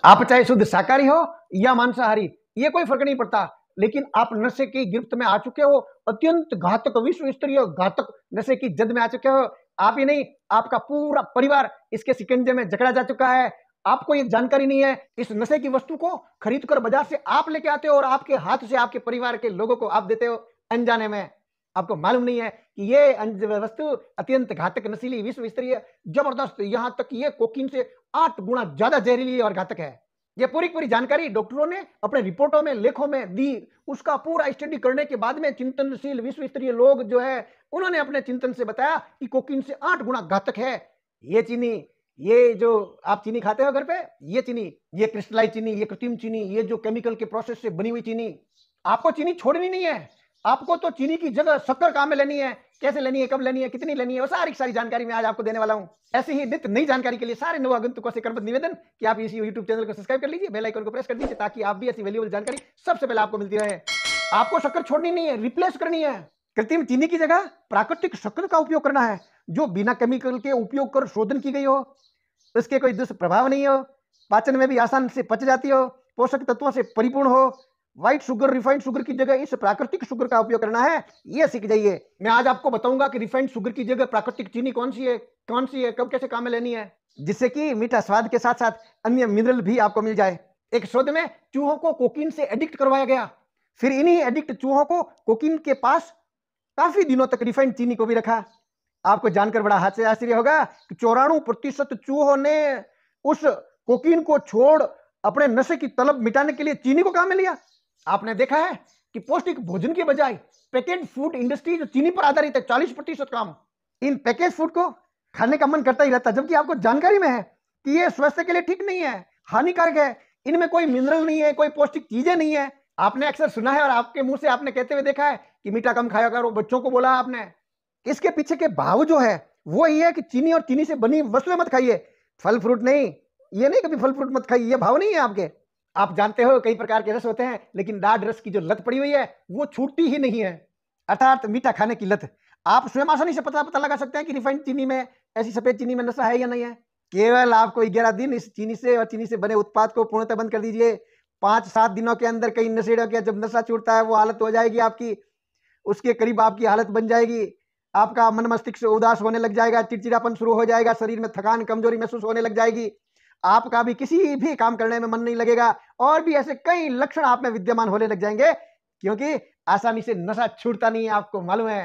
आप चाहे शुद्ध शाकाहारी हो या मांसाहारी, ये कोई फर्क नहीं पड़ता, लेकिन आप नशे की गिरफ्त में आ चुके हो, अत्यंत घातक विश्व स्तरीय घातक नशे की जद में आ चुके हो। आप ही नहीं, आपका पूरा परिवार इसके शिकंजे में जकड़ा जा चुका है। आपको ये जानकारी नहीं है। इस नशे की वस्तु को खरीद कर बाजार से आप लेके आते हो और आपके हाथ से आपके परिवार के लोगों को आप देते हो अनजाने में। आपको मालूम नहीं है कि ये वस्तु अत्यंत घातक, नशीली, विश्व स्तरीय, जबरदस्त, यहां तक ये कोकीन से 8 गुना ज्यादा जहरीली और घातक है। ये पूरी पूरी जानकारी डॉक्टरों ने अपने रिपोर्टों में, लेखों में दी। उसका पूरा स्टडी करने के बाद में चिंतनशील विश्व स्तरीय लोग जो है, उन्होंने अपने चिंतन से बताया कि कोकीन से 8 गुना घातक है ये चीनी। ये जो आप चीनी खाते हो घर पे, ये चीनी, ये क्रिस्टलाइज चीनी, ये कृत्रिम चीनी, ये जो केमिकल के प्रोसेस से बनी हुई चीनी, आपको चीनी छोड़नी नहीं है। आपको तो चीनी की जगह शक्कर काम में लेनी है। कैसे लेनी है, कब लेनी है, कितनी लेनी है, वो सारी जानकारी मैं आज आपको देने वाला हूं। ऐसी ही नित्य नई जानकारी के लिए सारे नव आगंतुकों से करबद्ध निवेदन कि आप इस यूट्यूब चैनल को सब्सक्राइब कर लीजिए, बेल आइकन को प्रेस कर दीजिए, ताकि आप भी ऐसी वैल्यूएबल जानकारी सबसे पहले आपको मिलती रहे। आपको शक्कर छोड़नी नहीं है, रिप्लेस करनी है। कृत्रिम चीनी की जगह प्राकृतिक शक्कर का उपयोग करना है, जो बिना केमिकल के उपयोग कर शोधन की गई हो, उसके कोई दुष्प्रभाव नहीं हो, पाचन में भी आसान से पच जाती हो, पोषक तत्वों से परिपूर्ण हो। व्हाइट शुगर, रिफाइंड शुगर की जगह इस प्राकृतिक शुगर का उपयोग करना है, ये सीख जाइए। मैं आज आपको बताऊंगा कि रिफाइंड शुगर की जगह प्राकृतिक चीनी कौन सी है, कब कैसे काम में लेनी है, जिससे कि मीठा स्वाद के साथ साथ अन्य मिनरल भी आपको मिल जाए। एक शोध में चूहों को कोकीन से एडिक्ट करवाया गया, फिर इन्हीं एडिक्ट चूहों को कोकीन के पास काफी दिनों तक रिफाइंड चीनी को भी रखा। आपको जानकर बड़ा आश्चर्य होगा कि 94% चूहों ने उस कोकीन को छोड़ अपने नशे की तलब मिटाने के लिए चीनी को काम में लिया। आपने देखा है कि पौष्टिक भोजन के बजाय पैकेज फूड इंडस्ट्री जो चीनी पर आधारित है, 40% काम इन पैकेज फूड को खाने का मन करता ही रहता, जबकि आपको जानकारी में है कि ये स्वास्थ्य के लिए ठीक नहीं है, हानिकारक है, इनमें कोई मिनरल नहीं है, कोई पौष्टिक चीजें नहीं है। आपने अक्सर सुना है और आपके मुंह से आपने कहते हुए देखा है कि मीठा कम खाया करो, बच्चों को बोला आपने। इसके पीछे के भाव जो है वो ये है कि चीनी और चीनी से बनी वस्तुएं मत खाइए, फल फ्रूट नहीं। ये नहीं कभी फल फ्रूट मत खाइए, ये भाव नहीं है आपके। आप जानते हो कई प्रकार के रस होते हैं, लेकिन दाढ़ रस की जो लत पड़ी हुई है वो छूटती ही नहीं है, अर्थात मीठा खाने की लत। आप स्वयं आसानी से पता लगा सकते हैं कि रिफाइंड चीनी में, ऐसी सफेद चीनी में नशा है या नहीं है। केवल आपको 11 दिन इस चीनी से और चीनी से बने उत्पाद को पूर्णतः बंद कर दीजिए। 5-7 दिनों के अंदर कई नशेड़ियों के जब नशा छूटता है वो हालत हो जाएगी आपकी, उसके करीब आपकी हालत बन जाएगी। आपका मन मस्तिष्क उदास होने लग जाएगा, चिड़चिड़ापन शुरू हो जाएगा, शरीर में थकान, कमजोरी महसूस होने लग जाएगी, आपका भी किसी भी काम करने में मन नहीं लगेगा, और भी ऐसे कई लक्षण आप में विद्यमान होने लग जाएंगे, क्योंकि आसानी से नशा छूटता नहीं है। आपको मालूम है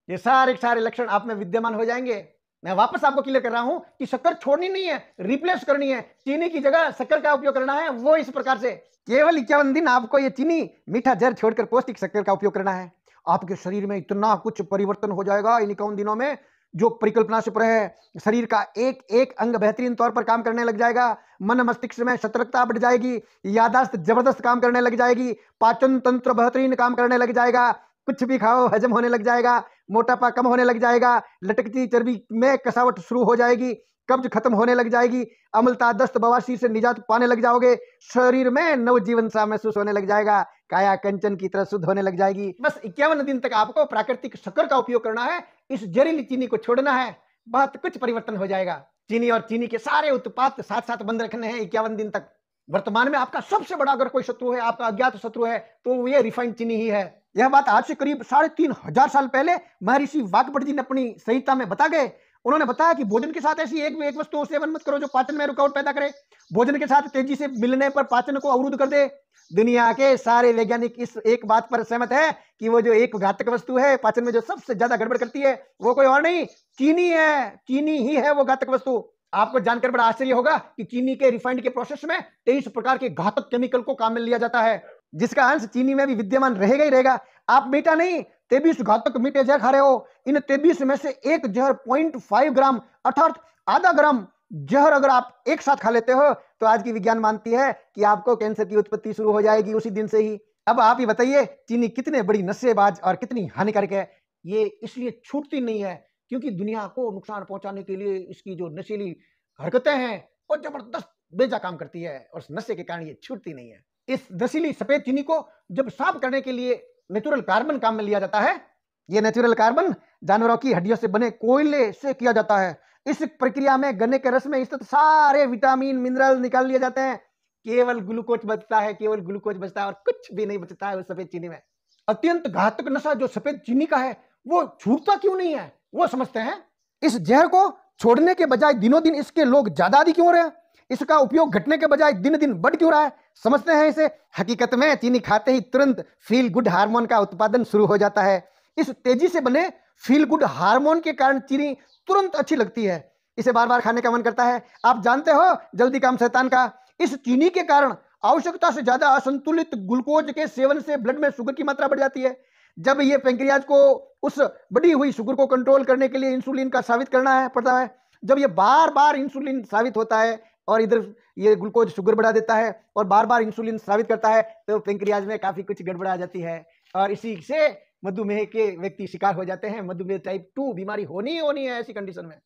ये सारे लक्षण आप में विद्यमान हो जाएंगे। मैं वापस आपको क्लियर कर रहा हूं कि शक्कर छोड़नी नहीं है, रिप्लेस करनी है। चीनी की जगह शक्कर का उपयोग करना है, वो इस प्रकार से केवल 51 दिन आपको ये चीनी, मीठा जहर छोड़कर पौष्टिक शक्कर का उपयोग करना है। आपके शरीर में इतना कुछ परिवर्तन हो जाएगा इन 51 दिनों में, जो परिकल्पना से परे है। शरीर का एक एक अंग बेहतरीन तौर पर काम करने लग जाएगा, मन मस्तिष्क में सतर्कता बढ़ जाएगी, याददाश्त जबरदस्त काम करने लग जाएगी, पाचन तंत्र बेहतरीन काम करने लग जाएगा, कुछ भी खाओ हजम होने लग जाएगा, मोटापा कम होने लग जाएगा, लटकती चर्बी में कसावट शुरू हो जाएगी, कब्ज खत्म होने लग जाएगी, अम्लता, दस्त, बवासीर से निजात पाने लग जाओगे, शरीर में नवजीवन सा महसूस होने लग जाएगा, काया कंचन की तरह शुद्ध होने लग जाएगी। बस 51 दिन तक आपको प्राकृतिक शक्कर का उपयोग करना है, इस जहरीली चीनी को छोड़ना है, बहुत कुछ परिवर्तन हो जाएगा। चीनी और चीनी के सारे उत्पाद साथ साथ बंद रखने हैं 51 दिन तक। वर्तमान में आपका सबसे बड़ा अगर कोई शत्रु है, आपका अज्ञात शत्रु है, तो ये रिफाइंड चीनी ही है। यह बात आज से करीब 3500 साल पहले महर्षि वाकपट जी ने अपनी संहिता में बता गए। उन्होंने बताया कि भोजन के साथ ऐसी एक वस्तु सेवन मत करो जो पाचन में रुकावट पैदा करे, भोजन के साथ तेजी से मिलने पर पाचन को अवरुद्ध कर दे। दुनिया के सारे वैज्ञानिक इस एक बात पर सहमत है कि वो जो एक घातक वस्तु है पाचन में जो सबसे ज्यादा गड़बड़ करती है, वो कोई और नहीं, चीनी है। चीनी ही है वो घातक वस्तु। आपको जानकर बड़ा आश्चर्य होगा कि चीनी के रिफाइंड के प्रोसेस में 23 प्रकार के घातक केमिकल को काम में लिया जाता है, जिसका अंश चीनी में भी विद्यमान रहेगा ही रहेगा। आप मीठा नहीं, 23 घातक मीठे जहर खा रहे हो। इन 23 में से एक जहर 0.5 ग्राम अर्थात आधा ग्राम जहर अगर आप एक साथ खा लेते हो, तो आज की विज्ञान मानती है कि आपको कैंसर की उत्पत्ति शुरू हो जाएगी उसी दिन से ही। अब आप ही बताइए, चीनी कितने बड़ी नशेबाज और कितनी हानिकारक है। ये इसलिए छूटती नहीं है क्योंकि दुनिया को नुकसान पहुंचाने के लिए इसकी जो नशीली हरकतें हैं वो जबरदस्त बेजा काम करती है, और उस नशे के कारण ये छूटती नहीं है। इस नशीली सफेद चीनी को जब साफ करने के लिए नेचुरल कार्बन काम में लिया जाता है, ये नेचुरल कार्बन जानवरों की हड्डियों से बने कोयले से किया जाता है। इस प्रक्रिया में गन्ने के रस में स्थित सारे विटामिन, मिनरल निकाल लिए जाते हैं। केवल ग्लूकोज बचता है, केवल ग्लूकोज बचता है और कुछ भी नहीं बचता है उस सफेद चीनी में। अत्यंत घातक नशा जो सफेद चीनी का है वो छूटता क्यों नहीं है, वो समझते हैं। इस जहर को छोड़ने के बजाय दिनों दिन इसके लोग ज्यादा आदी क्यों हो रहे हैं, इसका उपयोग घटने के बजाय दिन दिन बढ़ क्यों रहा है, समझते हैं इसे। हकीकत में चीनी खाते ही तुरंत फील गुड हार्मोन का उत्पादन शुरू हो जाता है। इस तेजी से बने फील गुड हार्मोन के कारण चीनी तुरंत अच्छी लगती है, इसे बार बार खाने का मन करता है। आप जानते हो जल्दी काम शैतान का। इस चीनी के कारण आवश्यकता से ज्यादा असंतुलित ग्लूकोज के सेवन से ब्लड में शुगर की मात्रा बढ़ जाती है। जब ये पेंक्रियाज को उस बढ़ी हुई शुगर को कंट्रोल करने के लिए इंसुलिन का साबित करना है पड़ता है, जब ये बार बार इंसुलिन साबित होता है और इधर ये ग्लूकोज शुगर बढ़ा देता है और बार बार इंसुलिन साबित करता है, तो पेंक्रियाज में काफी कुछ गड़बड़ आ जाती है और इसी से मधुमेह के व्यक्ति शिकार हो जाते हैं। मधुमेह टाइप 2 बीमारी होनी है ऐसी कंडीशन में।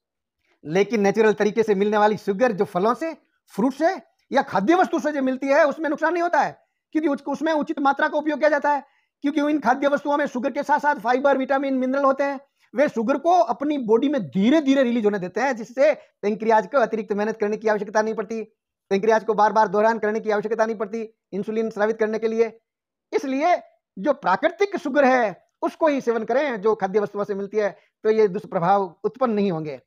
लेकिन नेचुरल तरीके से मिलने वाली शुगर जो फलों से, फ्रूट से या खाद्य वस्तु से जो मिलती है उसमें नुकसान नहीं होता है, क्योंकि उसमें उचित मात्रा का उपयोग किया जाता है। क्योंकि इन खाद्य वस्तुओं में शुगर के साथ साथ फाइबर, विटामिन, मिनरल होते हैं। वे शुगर को अपनी बॉडी में धीरे धीरे रिलीज होने देते हैं, जिससे पेंक्रियाज को अतिरिक्त मेहनत करने की आवश्यकता नहीं पड़ती, पेंक्रियाज को बार बार दोहरान करने की आवश्यकता नहीं पड़ती इंसुलिन स्रावित करने के लिए। इसलिए जो प्राकृतिक शुगर है उसको ही सेवन करें जो खाद्य वस्तुओं से मिलती है, तो ये दुष्प्रभाव उत्पन्न नहीं होंगे।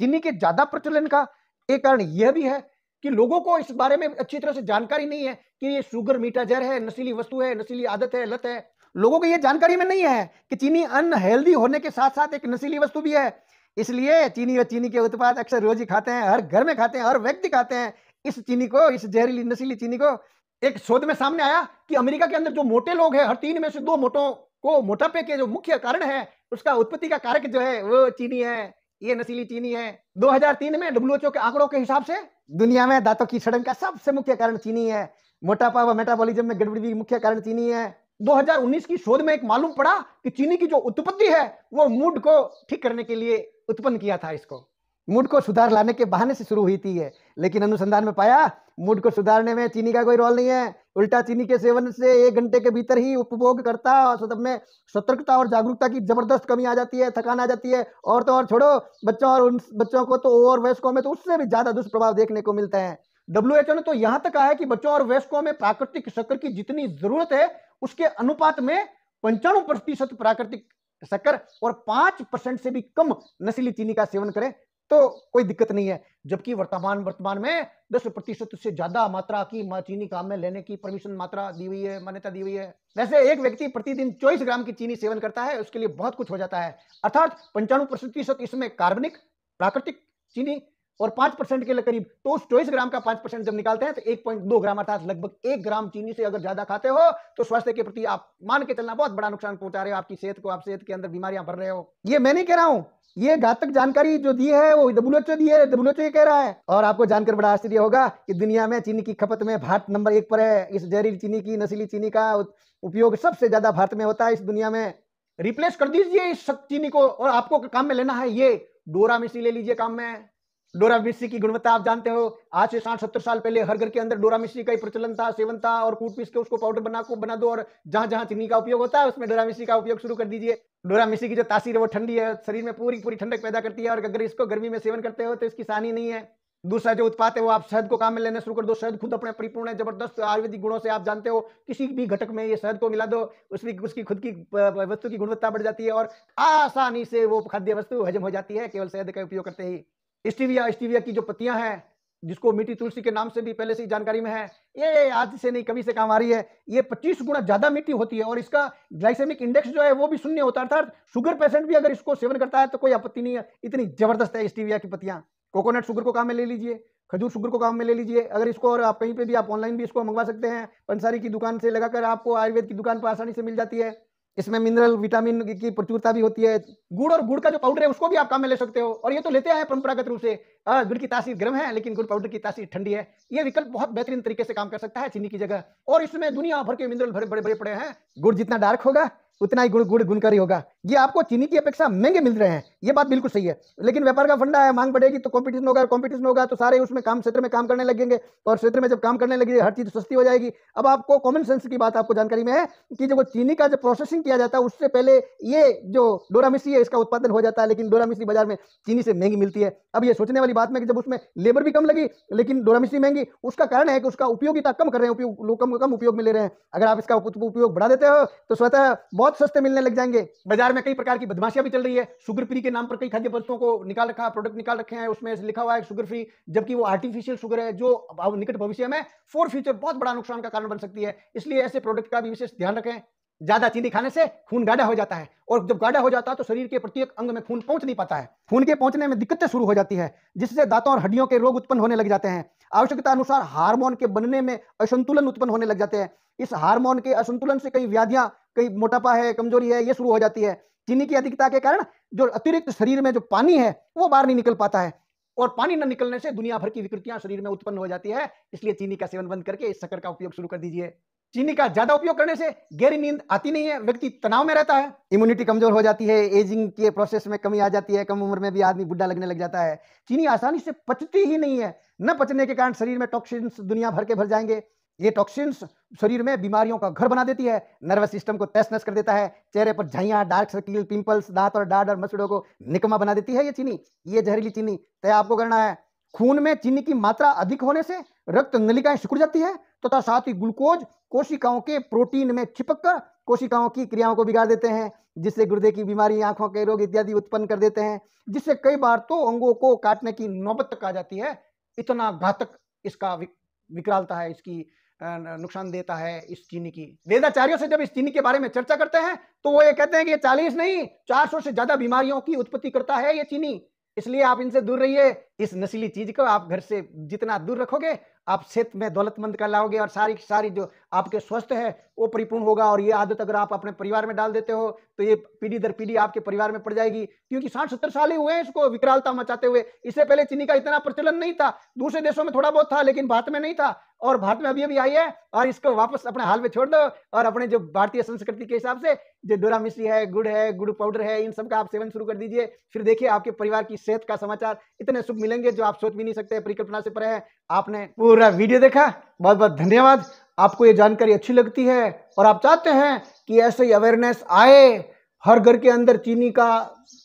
चीनी के ज्यादा प्रचलन का एक कारण यह भी है कि लोगों को इस बारे में अच्छी तरह से जानकारी नहीं है कि ये शुगर मीठा जहर है, नशीली वस्तु है, नशीली आदत है, लत है। लोगों को ये जानकारी में नहीं है कि चीनी अनहेल्दी होने के साथ साथ एक नशीली वस्तु भी है। इसलिए चीनी और चीनी के उत्पाद अक्सर रोज ही खाते हैं, हर घर में खाते हैं, हर व्यक्ति खाते हैं इस चीनी को, इस जहरीली नशीली चीनी को। एक शोध में सामने आया कि अमेरिका के अंदर जो मोटे लोग हैं, हर 3 में से 2 मोटों को मोटापे के जो मुख्य कारण है उसका उत्पत्ति का कारक जो है वो चीनी है, ये नशीली चीनी है। 2003 में WHO के आंकड़ों के हिसाब से दुनिया में दांतों की सड़न का सबसे मुख्य कारण चीनी है। मोटापा व मेटाबॉलिज्म में गड़बड़ी भी मुख्य कारण चीनी है। 2019 की शोध में एक मालूम पड़ा कि चीनी की जो उत्पत्ति है वो मूड को ठीक करने के लिए उत्पन्न किया था। इसको मूड को सुधार लाने के बहाने से शुरू हुई थी है, लेकिन अनुसंधान में पाया मूड को सुधारने में चीनी का कोई रोल नहीं है। उल्टा चीनी के सेवन से 1 घंटे के भीतर ही उपभोगकर्ता सब में सतर्कता और जागरूकता की जबरदस्त कमी आ जाती है, थकान आ जाती है। और तो और छोड़ो बच्चों, और उन बच्चों को तो और वयस्कों में तो उससे भी ज्यादा दुष्प्रभाव देखने को मिलते हैं। WHO ने तो यहां तक कहा है कि बच्चों और वयस्कों में प्राकृतिक शक्कर की जितनी जरूरत है उसके अनुपात में 95% प्राकृतिक शक्कर और 5% से भी कम नशीली चीनी का सेवन करें तो कोई दिक्कत नहीं है। जबकि वर्तमान में 10% से ज्यादा मात्रा की चीनी काम में लेने की परमिशन मात्रा दी हुई है, मान्यता दी हुई है। वैसे एक व्यक्ति प्रतिदिन 24 ग्राम की चीनी सेवन करता है, उसके लिए बहुत कुछ हो जाता है। अर्थात 95% इसमें कार्बनिक प्राकृतिक चीनी और 5% के करीब, तो उस 24 ग्राम का 5% जब निकालते हैं तो 1.2 ग्राम अर्थात लगभग 1 ग्राम चीनी से अगर ज्यादा खाते हो तो स्वास्थ्य के प्रति आप मान के चलना बहुत बड़ा नुकसान पहुंचा रहे हो आपकी सेहत को, आप सेहत के अंदर बीमारियां भर रहे हो। ये मैं नहीं कह रहा हूं, ये घातक जानकारी जो दी है वो WHO दी है, WHO ये कह रहा है। और आपको जानकर बड़ा आश्चर्य होगा कि दुनिया में चीनी की खपत में भारत नंबर 1 पर है। इस जहरीली चीनी की, नशीली चीनी का उपयोग सबसे ज्यादा भारत में होता है इस दुनिया में। रिप्लेस कर दीजिए इस चीनी को और आपको काम में लेना है ये डोरा मिश्री ले लीजिए काम में। डोरा मिश्री की गुणवत्ता आप जानते हो, आज से 60-70 साल पहले हर घर के अंदर डोरा मिश्री का ही प्रचलन था, सेवन था, और कूट पीस के उसको पाउडर बना दो और जहां जहां चीनी का उपयोग होता है उसमें डोरा मिश्री का उपयोग शुरू कर दीजिए। डोरा मिश्री की जो तासीर है वो ठंडी है, शरीर में पूरी ठंडक पैदा करती है और अगर इसको गर्मी में सेवन करते हो तो इसकी हानि नहीं है। दूसरा जो उत्पाद है वो आप शहद को काम में लेना शुरू कर दो। शहद खुद अपने परिपूर्ण है, जबरदस्त आयुर्वेदिक गुणों से आप जानते हो, किसी भी घटक में ये शहद को मिला दो उसकी खुद की वस्तु की गुणवत्ता बढ़ जाती है और आसानी से वो खाद्य वस्तु हजम हो जाती है केवल शहद का उपयोग करते ही। स्टीविया की जो पत्तियां हैं जिसको मीठी तुलसी के नाम से भी पहले से ही जानकारी में है, ये आज से नहीं कभी से काम आ रही है। ये 25 गुना ज्यादा मीठी होती है और इसका ग्लाइसेमिक इंडेक्स जो है वो भी शून्य होता है, अर्थात शुगर पेशेंट भी अगर इसको सेवन करता है तो कोई आपत्ति नहीं है, इतनी जबरदस्त है स्टीविया की पत्तियां। कोकोनट शुगर को काम में ले लीजिए, खजूर शुगर को काम में ले लीजिए। अगर इसको, और आप कहीं पे भी आप ऑनलाइन भी इसको मंगवा सकते हैं, पंसारी की दुकान से लगाकर आपको आयुर्वेद की दुकान पर आसानी से मिल जाती है। इसमें मिनरल, विटामिन की प्रचुरता भी होती है। गुड़ और गुड़ का जो पाउडर है उसको भी आप काम में ले सकते हो, और ये तो लेते हैं परंपरागत रूप से। गुड़ की तासीर गर्म है लेकिन गुड़ पाउडर की तासीर ठंडी है। ये विकल्प बहुत बेहतरीन तरीके से काम कर सकता है चीनी की जगह, और इसमें दुनिया भर के मिनरल भरे बड़े बड़े पड़े हैं। गुड़ जितना डार्क होगा उतना ही गुड़ गुणकारी होगा। ये आपको चीनी की अपेक्षा महंगे मिल रहे हैं, ये बात बिल्कुल सही है। लेकिन व्यापार का फंडा है, मांग बढ़ेगी तो कंपटीशन होगा तो सारे उसमें काम क्षेत्र में काम करने लगेंगे, और क्षेत्र में जब काम करने लगेंगे हर चीज सस्ती हो जाएगी। अब आपको कॉमन सेंस की बात आपको जानकारी में है कि जो चीनी का जो प्रोसेसिंग किया जाता है उससे पहले ये जो डोरा मिश्री है इसका उत्पादन हो जाता है, लेकिन डोरा मिश्री बाजार में चीनी से महंगी मिलती है। अब ये सोचने वाली बात में कि जब उसमें लेबर भी कम लगी लेकिन डोरा मिश्री महंगी, उसका कारण है कि उसका उपयोगिता कम कर रहे हैं, लोग कम उपयोग में ले रहे हैं। अगर आप इसका उपयोग बढ़ा देते हो तो स्वतः बहुत सस्ते मिलने लग जाएंगे। बाजार में कई प्रकार की बदमाशियां भी चल रही है, शुगर फ्री के नाम पर कई खाद्य वस्तुओं को निकाल रखा, प्रोडक्ट निकाल रखे हैं, उसमें लिखा हुआ है शुगर फ्री, जबकि वो आर्टिफिशियल शुगर है जो निकट भविष्य में फॉर फ्यूचर बहुत बड़ा नुकसान का कारण बन सकती है। इसलिए ऐसे प्रोडक्ट का भी विशेष ध्यान रखें। ज्यादा चीनी खाने से खून गाढ़ा हो जाता है, और जब गाढ़ा हो जाता है तो शरीर के प्रत्येक अंग में खून पहुंच नहीं पाता है, खून के पहुंचने में दिक्कतें शुरू हो जाती है, जिससे दांतों और हड्डियों के रोग उत्पन्न होने लग जाते हैं। आवश्यकता अनुसार हार्मोन के बनने में असंतुलन उत्पन्न होने लग जाते हैं। इस हार्मोन के असंतुलन से कई व्याधियां, कई मोटापा है, कमजोरी है, ये शुरू हो जाती है। चीनी की अधिकता के कारण जो अतिरिक्त शरीर में जो पानी है वो बाहर नहीं निकल पाता है, और पानी न निकलने से दुनिया भर की विकृतियां शरीर में उत्पन्न हो जाती है। इसलिए चीनी का सेवन बंद करके इस शक्कर का उपयोग शुरू कर दीजिए। चीनी का ज्यादा उपयोग करने से गहरी नींद आती नहीं है, व्यक्ति तनाव में रहता है, इम्यूनिटी कमजोर हो जाती है, एजिंग के प्रोसेस में कमी आ जाती है, कम उम्र में भी आदमी बुढ़ा लगने लग जाता है। चीनी आसानी से पचती ही नहीं है, न पचने के कारण शरीर में टॉक्सिन्स दुनिया भर के भर जाएंगे। ये टॉक्सिन्स शरीर में बीमारियों का घर बना देती है, नर्वस सिस्टम को तहस नहस कर देता है, चेहरे पर झाइयां, डार्क सर्किल, पिंपल्स, दांत और दाढ़ और मसड़ों को निकम्मा बना देती है ये चीनी। ये जहरीली चीनी तय आपको करना है। खून में चीनी की मात्रा अधिक होने से रक्त नलिकाएं सिकुड़ जाती है, तथा साथ ही ग्लूकोज कोशिकाओं के प्रोटीन में चिपककर कोशिकाओं की क्रियाओं को बिगाड़ देते हैं, जिससे गुर्दे की बीमारी, आंखों के रोग इत्यादि उत्पन्न कर देते हैं, जिससे कई बार तो अंगों को काटने की नौबत तक आ जाती है। इतना घातक इसका विकरालता है, इसकी नुकसान देता है इस चीनी की। वेदाचार्यों से जब इस चीनी के बारे में चर्चा करते हैं तो वो ये कहते हैं कि ये 40 नहीं 400 से ज्यादा बीमारियों की उत्पत्ति करता है ये चीनी। इसलिए आप इनसे दूर रहिए। इस नशीली चीज को आप घर से जितना दूर रखोगे आप सेहत में दौलतमंद कर लाओगे, और सारी जो आपके स्वस्थ है वो परिपूर्ण होगा। और ये आदत अगर आप अपने परिवार में डाल देते हो तो ये पीढ़ी दर पीढ़ी आपके परिवार में पड़ जाएगी, क्योंकि 60-70 साल ही हुए हैं इसको विकरालता मचाते हुए। इससे पहले चीनी का इतना प्रचलन नहीं था, दूसरे देशों में थोड़ा बहुत था लेकिन भारत में नहीं था, और भारत में अभी अभी आई है। और इसको वापस अपने हाल में छोड़ दो, और अपने जो भारतीय संस्कृति के हिसाब से जो डोरा मिश्री है, गुड़ पाउडर है, इन सब का आप सेवन शुरू कर दीजिए। फिर देखिए आपके परिवार की सेहत का समाचार इतने शुभ मिलेंगे जो आप सोच भी नहीं सकते, परिकल्पना से परे है। आपने पूरा वीडियो देखा, बहुत बहुत धन्यवाद। आपको ये जानकारी अच्छी लगती है और आप चाहते हैं कि ऐसे ही अवेयरनेस आए, हर घर के अंदर चीनी का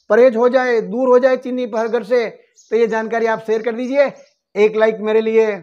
परहेज हो जाए, दूर हो जाए चीनी हर घर से, तो ये जानकारी आप शेयर कर दीजिए। एक लाइक मेरे लिए।